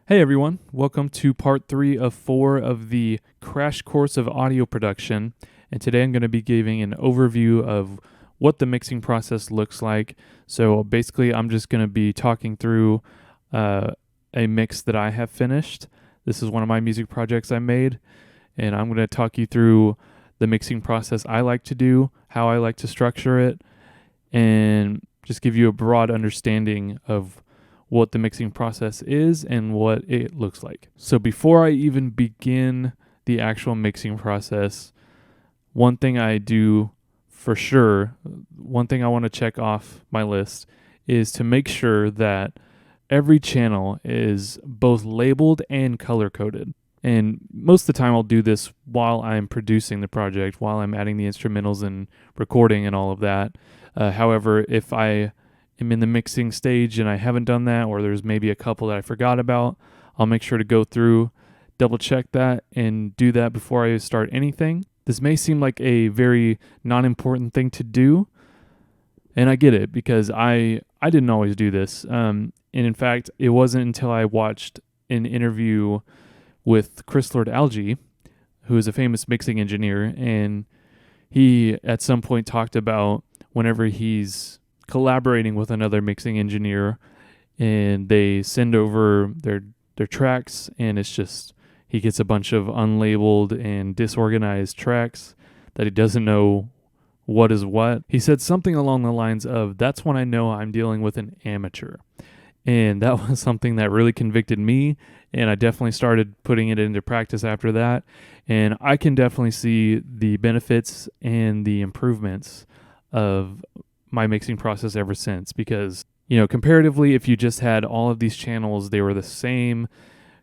Hey everyone, welcome to part 3 of 4 of the crash course of audio production. And today I'm going to be giving an overview of what the mixing process looks like. So basically, I'm just going to be talking through a mix that I have finished. This is one of my music projects I made, and I'm going to talk you through the mixing process I like to do, how I like to structure it, and just give you a broad understanding of what the mixing process is and what it looks like. So before I even begin the actual mixing process, one thing I do for sure, one thing I want to check off my list is to make sure that every channel is both labeled and color coded. And most of the time I'll do this while I'm producing the project, while I'm adding the instrumentals and recording and all of that. However, if I am in the mixing stage and I haven't done that, or there's maybe a couple that I forgot about, I'll make sure to go through, double check that, and do that before I start anything. This may seem like a very non-important thing to do, and I get it because I didn't always do this. And in fact, it wasn't until I watched an interview with Chris Lord-Alge, who is a famous mixing engineer, and he at some point talked about whenever he's collaborating with another mixing engineer and they send over their tracks, and it's just he gets a bunch of unlabeled and disorganized tracks that he doesn't know what is what. He said something along the lines of, "That's when I know I'm dealing with an amateur." And that was something that really convicted me, and I definitely started putting it into practice after that. And I can definitely see the benefits and the improvements of my mixing process ever since, because comparatively, if you just had all of these channels, they were the same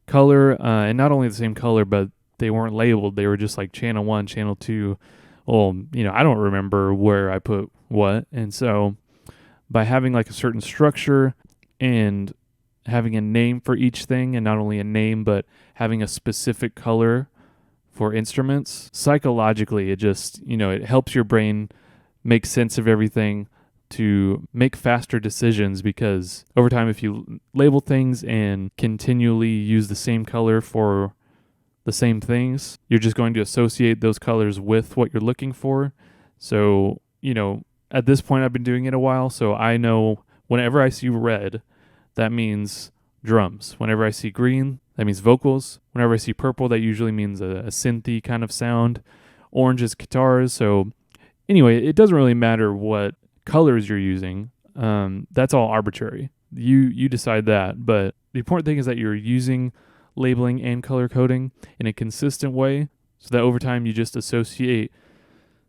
color, and not only the same color, but they weren't labeled. They were just like channel 1, channel 2. Well, I don't remember where I put what. And so by having like a certain structure and having a name for each thing, and not only a name but having a specific color for instruments, psychologically it just it helps your brain make sense of everything, to make faster decisions, because over time, if you label things and continually use the same color for the same things, you're just going to associate those colors with what you're looking for. So, at this point, I've been doing it a while, so I know whenever I see red, that means drums. Whenever I see green, that means vocals. Whenever I see purple, that usually means a synthy kind of sound. Orange is guitars. So anyway, it doesn't really matter what colors you're using. That's all arbitrary. You decide that. But the important thing is that you're using labeling and color coding in a consistent way, so that over time you just associate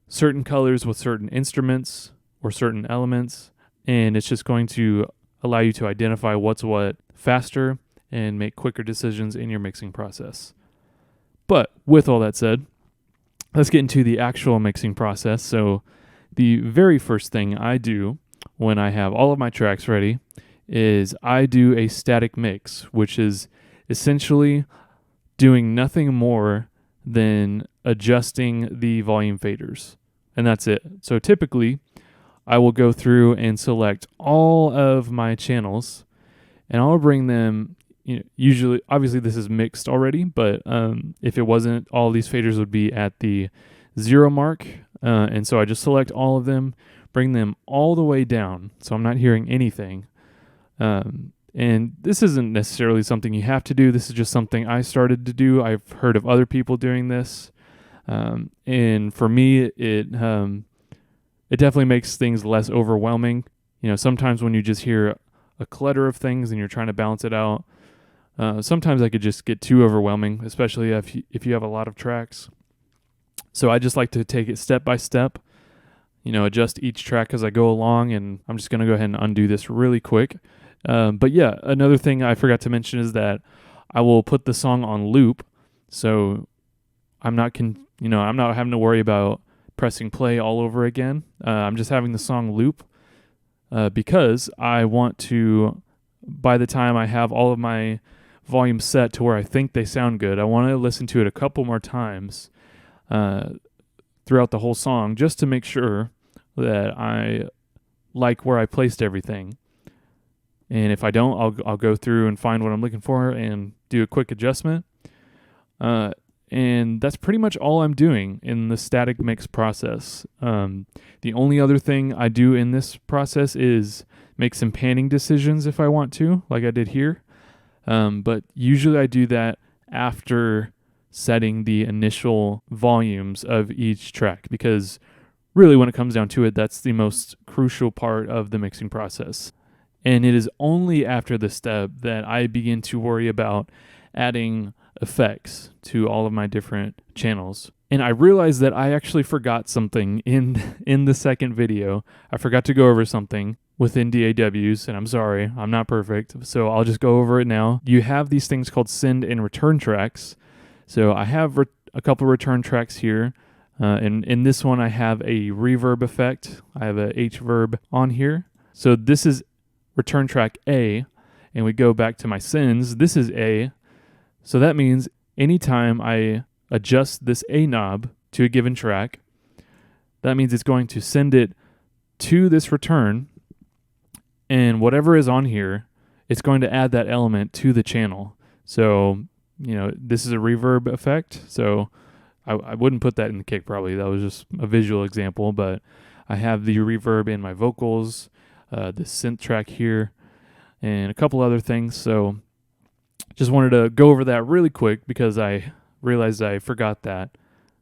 certain colors with certain instruments or certain elements, and it's just going to allow you to identify what's what faster and make quicker decisions in your mixing process. But with all that said, let's get into the actual mixing process. So the very first thing I do when I have all of my tracks ready is I do a static mix, which is essentially doing nothing more than adjusting the volume faders. And that's it. So typically, I will go through and select all of my channels, and I'll bring them, usually, obviously this is mixed already, but if it wasn't, all these faders would be at the 0 mark. And so I just select all of them, bring them all the way down, so I'm not hearing anything. And this isn't necessarily something you have to do. This is just something I started to do. I've heard of other people doing this. And for me, it definitely makes things less overwhelming. Sometimes when you just hear a clutter of things and you're trying to balance it out, sometimes that could just get too overwhelming, especially if you have a lot of tracks. So I just like to take it step by step, adjust each track as I go along, and I'm just going to go ahead and undo this really quick. But yeah, another thing I forgot to mention is that I will put the song on loop, so I'm not having to worry about pressing play all over again. I'm just having the song loop because I want to, by the time I have all of my volume set to where I think they sound good, I want to listen to it a couple more times throughout the whole song, just to make sure that I like where I placed everything. And if I don't, I'll go through and find what I'm looking for and do a quick adjustment. And that's pretty much all I'm doing in the static mix process. The only other thing I do in this process is make some panning decisions if I want to, like I did here. But usually I do that after setting the initial volumes of each track, because really when it comes down to it, that's the most crucial part of the mixing process. And it is only after this step that I begin to worry about adding effects to all of my different channels. And I realized that I actually forgot something in the second video. I forgot to go over something within DAWs, and I'm sorry, I'm not perfect, so I'll just go over it now. You have these things called send and return tracks. So I have a couple return tracks here. And in this one, I have a reverb effect. I have a H-verb on here. So this is return track A, and we go back to my sends. This is A. So that means anytime I adjust this A knob to a given track, that means it's going to send it to this return, and whatever is on here, it's going to add that element to the channel. So, this is a reverb effect. So I wouldn't put that in the kick probably. That was just a visual example, but I have the reverb in my vocals, the synth track here, and a couple other things. So just wanted to go over that really quick because I realized I forgot that.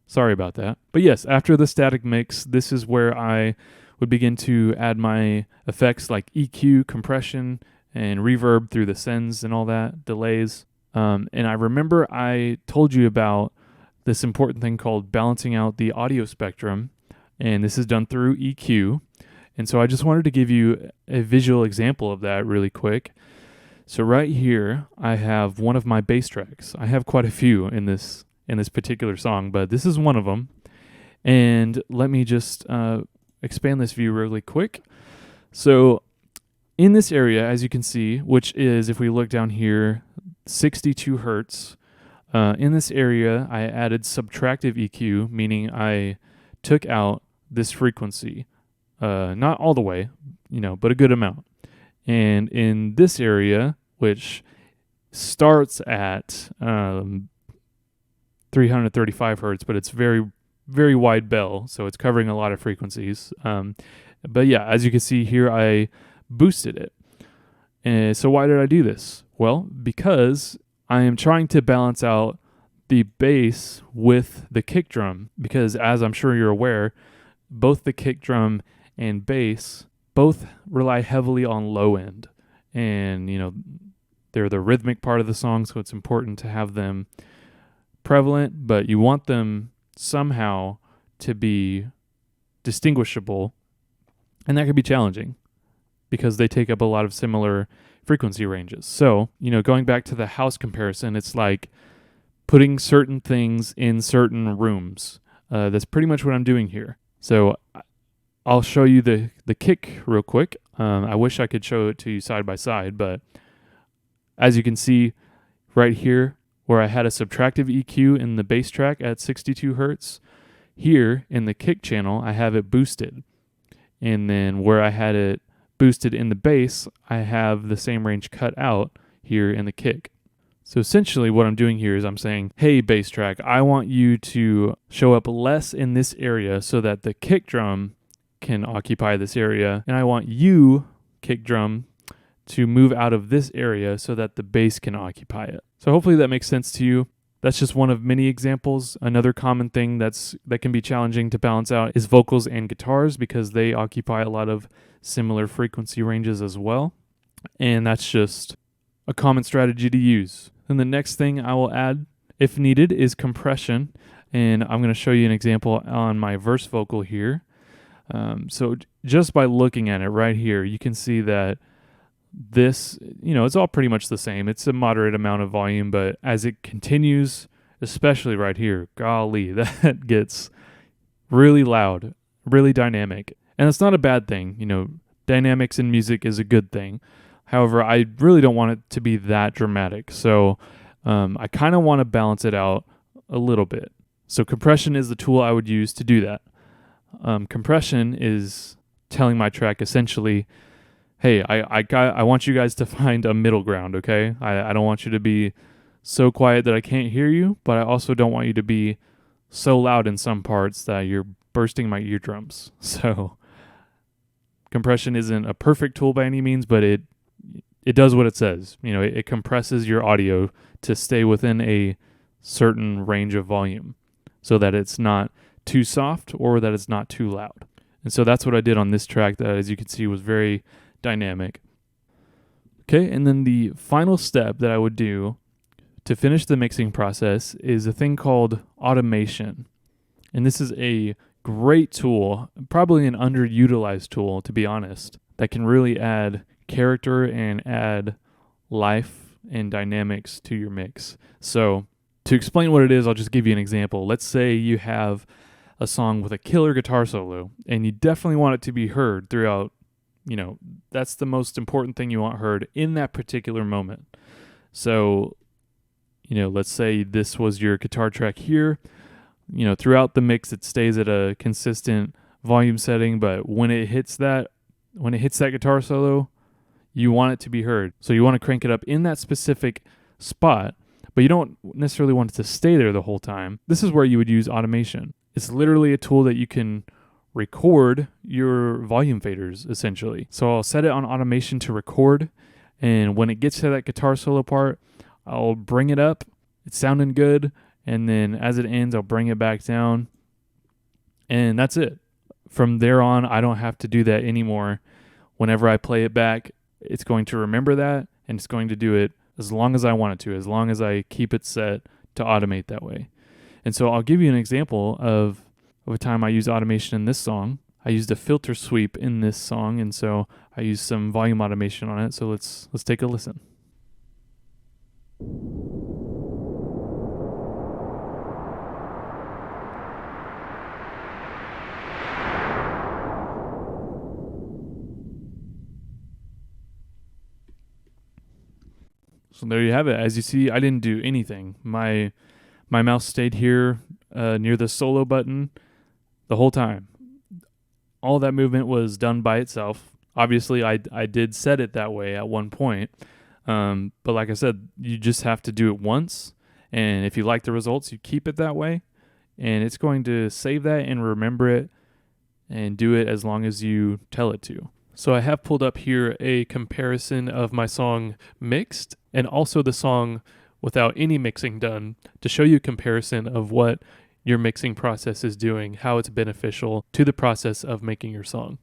Sorry about that. But yes, after the static mix, this is where I would begin to add my effects like EQ, compression, and reverb through the sends and all that, delays. And I remember I told you about this important thing called balancing out the audio spectrum, and this is done through EQ. And so I just wanted to give you a visual example of that really quick. So right here, I have one of my bass tracks. I have quite a few in this particular song, but this is one of them. And let me just expand this view really quick. So in this area, as you can see, which is, if we look down here, 62 hertz, in this area, I added subtractive EQ, meaning I took out this frequency. Not all the way, but a good amount. And in this area, which starts at 335 hertz, but it's very, very wide bell, so it's covering a lot of frequencies. But yeah, as you can see here, I boosted it. And so why did I do this? Well, because I am trying to balance out the bass with the kick drum, because as I'm sure you're aware, both the kick drum and bass both rely heavily on low end. And, they're the rhythmic part of the song, so it's important to have them prevalent, but you want them somehow to be distinguishable. And that can be challenging because they take up a lot of similar frequency ranges. So, going back to the house comparison, it's like putting certain things in certain rooms. That's pretty much what I'm doing here. So I'll show you the kick real quick. I wish I could show it to you side by side, but as you can see right here, where I had a subtractive EQ in the bass track at 62 hertz, here in the kick channel, I have it boosted. And then where I had it boosted in the bass, I have the same range cut out here in the kick. So essentially what I'm doing here is I'm saying, hey, bass track, I want you to show up less in this area so that the kick drum can occupy this area. And I want you, kick drum, to move out of this area so that the bass can occupy it. So hopefully that makes sense to you. That's just one of many examples. Another common thing that can be challenging to balance out is vocals and guitars, because they occupy a lot of similar frequency ranges as well. And that's just a common strategy to use. Then the next thing I will add, if needed, is compression. And I'm going to show you an example on my verse vocal here. So just by looking at it right here, you can see that this, it's all pretty much the same. It's a moderate amount of volume, but as it continues, especially right here, golly, that gets really loud, really dynamic. And it's not a bad thing. Dynamics in music is a good thing. However, I really don't want it to be that dramatic. So I kind of want to balance it out a little bit. So compression is the tool I would use to do that. Compression is telling my track essentially, hey, I want you guys to find a middle ground, okay? I don't want you to be so quiet that I can't hear you, but I also don't want you to be so loud in some parts that you're bursting my eardrums. So compression isn't a perfect tool by any means, but it does what it says. You know, it compresses your audio to stay within a certain range of volume so that it's not too soft or that it's not too loud. And so that's what I did on this track that, as you can see, was very dynamic. Okay, and then the final step that I would do to finish the mixing process is a thing called automation. And this is a great tool, probably an underutilized tool, to be honest, that can really add character and add life and dynamics to your mix. So to explain what it is, I'll just give you an example. Let's say you have a song with a killer guitar solo, and you definitely want it to be heard throughout. You know, that's the most important thing you want heard in that particular moment. So, you know, let's say this was your guitar track here. You know, throughout the mix, it stays at a consistent volume setting, but when it hits that guitar solo, you want it to be heard. So you want to crank it up in that specific spot, but you don't necessarily want it to stay there the whole time. This is where you would use automation. It's literally a tool that you can record your volume faders, essentially. So I'll set it on automation to record, and when it gets to that guitar solo part, I'll bring it up. It's sounding good, and then as it ends, I'll bring it back down, and that's it. From there on, I don't have to do that anymore. Whenever I play it back, it's going to remember that, and it's going to do it as long as I want it to, as long as I keep it set to automate that way. And so I'll give you an example of a time I used automation in this song. I used a filter sweep in this song, and so I used some volume automation on it. So let's take a listen. So there you have it. As you see, I didn't do anything. My mouse stayed here near the solo button the whole time. All that movement was done by itself. Obviously, I did set it that way at one point. But like I said, you just have to do it once. And if you like the results, you keep it that way. And it's going to save that and remember it and do it as long as you tell it to. So I have pulled up here a comparison of my song mixed and also the song without any mixing done to show you a comparison of what your mixing process is doing, how it's beneficial to the process of making your song.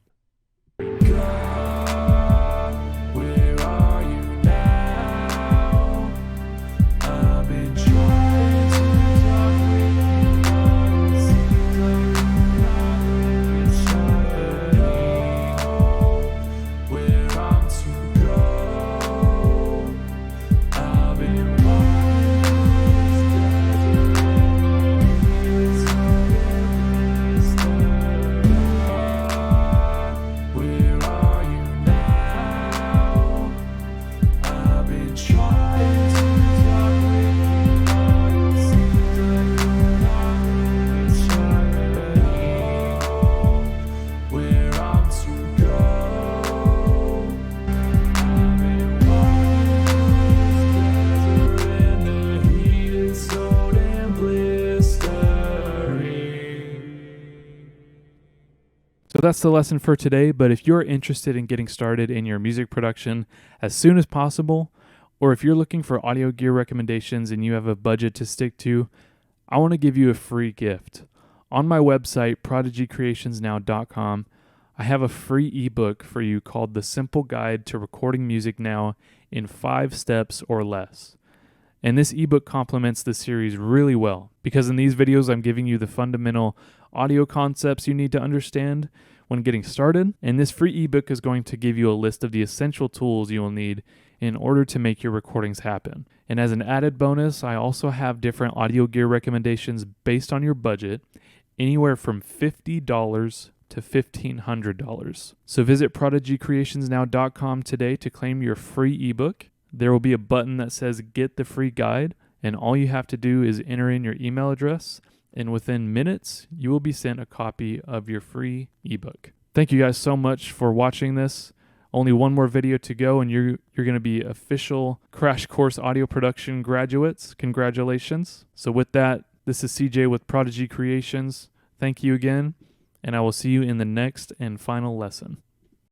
So that's the lesson for today, but if you're interested in getting started in your music production as soon as possible, or if you're looking for audio gear recommendations and you have a budget to stick to, I want to give you a free gift. On my website, prodigycreationsnow.com, I have a free ebook for you called The Simple Guide to Recording Music Now in 5 Steps or Less. And this ebook complements the series really well because in these videos I'm giving you the fundamental audio concepts you need to understand when getting started, and this free ebook is going to give you a list of the essential tools you will need in order to make your recordings happen. And as an added bonus, I also have different audio gear recommendations based on your budget, anywhere from $50 to $1,500. So visit prodigycreationsnow.com today to claim your free ebook. There will be a button that says Get the Free Guide, and all you have to do is enter in your email address, and within minutes, you will be sent a copy of your free ebook. Thank you guys so much for watching this. Only one more video to go, and you're going to be official Crash Course Audio Production graduates. Congratulations. So with that, this is CJ with Prodigy Creations. Thank you again, and I will see you in the next and final lesson.